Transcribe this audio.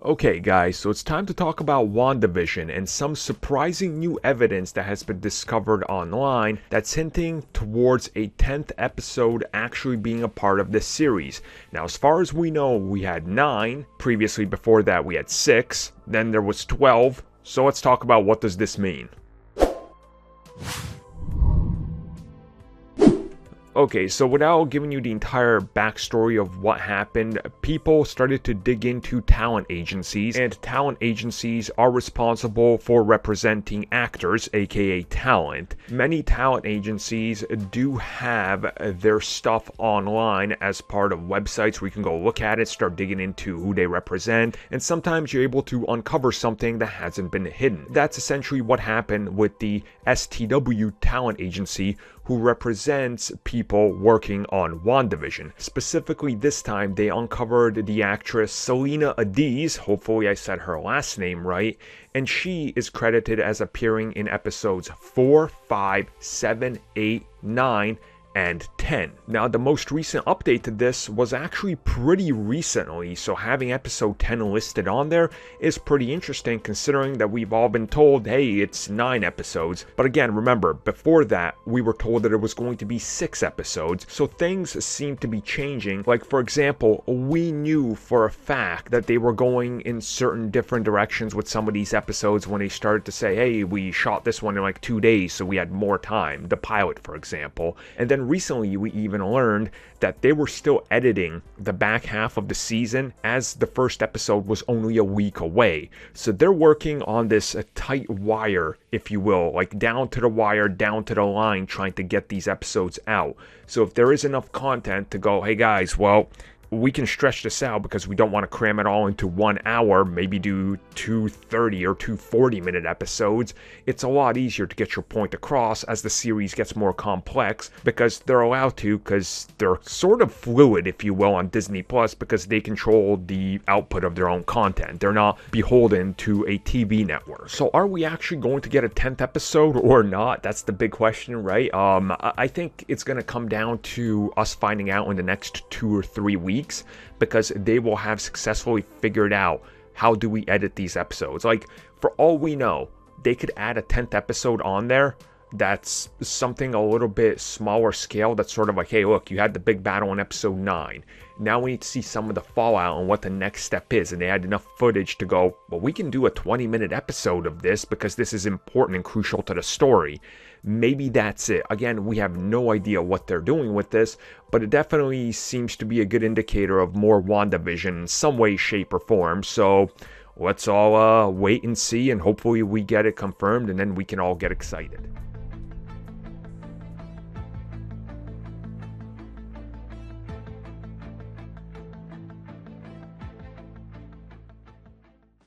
Okay guys, so it's time to talk about WandaVision and some surprising new evidence that has been discovered online that's hinting towards a 10th episode actually being a part of this series. Now as far as we know, we had 9, previously before that we had 6, then there was 12, so let's talk about what does this mean. Okay, so without giving you the entire backstory of what happened, people started to dig into talent agencies, and talent agencies are responsible for representing actors, aka talent. Many talent agencies do have their stuff online as part of websites where you can go look at it, start digging into who they represent, and sometimes you're able to uncover something that hasn't been hidden. That's essentially what happened with the STW talent agency, who represents people working on WandaVision. Specifically this time, they uncovered the actress Selena Adis, hopefully I said her last name right, and she is credited as appearing in episodes 4, 5, 7, 8, 9, and 10. Now the most recent update to this was actually pretty recently, so having episode 10 listed on there is pretty interesting considering that we've all been told, hey, it's 9 episodes. But again, remember, before that we were told that it was going to be 6 episodes, so things seem to be changing. Like for example, we knew for a fact that they were going in certain different directions with some of these episodes when they started to say, hey, we shot this one in like 2 days so we had more time, the pilot for example. And then recently we even learned that they were still editing the back half of the season as the first episode was only a week away. So they're working on this tight wire, if you will, like down to the wire, down to the line, trying to get these episodes out. So if there is enough content to go, hey guys, well, we can stretch this out because we don't want to cram it all into 1 hour, maybe do 2 30 or 2 40-minute episodes. It's a lot easier to get your point across as the series gets more complex because they're allowed to, because they're sort of fluid, if you will, on Disney Plus because they control the output of their own content. They're not beholden to a TV network. So are we actually going to get a 10th episode or not? That's the big question, right? I think it's going to come down to us finding out in the next 2 or 3 weeks, because they will have successfully figured out how do we edit these episodes. Like, for all we know, they could add a 10th episode on there that's something a little bit smaller scale, that's sort of like, hey, look, you had the big battle in episode 9. Now we need to see some of the fallout and what the next step is, and they had enough footage to go, well, we can do a 20-minute episode of this because this is important and crucial to the story. Maybe that's it. Again, we have no idea what they're doing with this, but it definitely seems to be a good indicator of more WandaVision in some way, shape, or form. So let's all wait and see, and hopefully we get it confirmed, and then we can all get excited.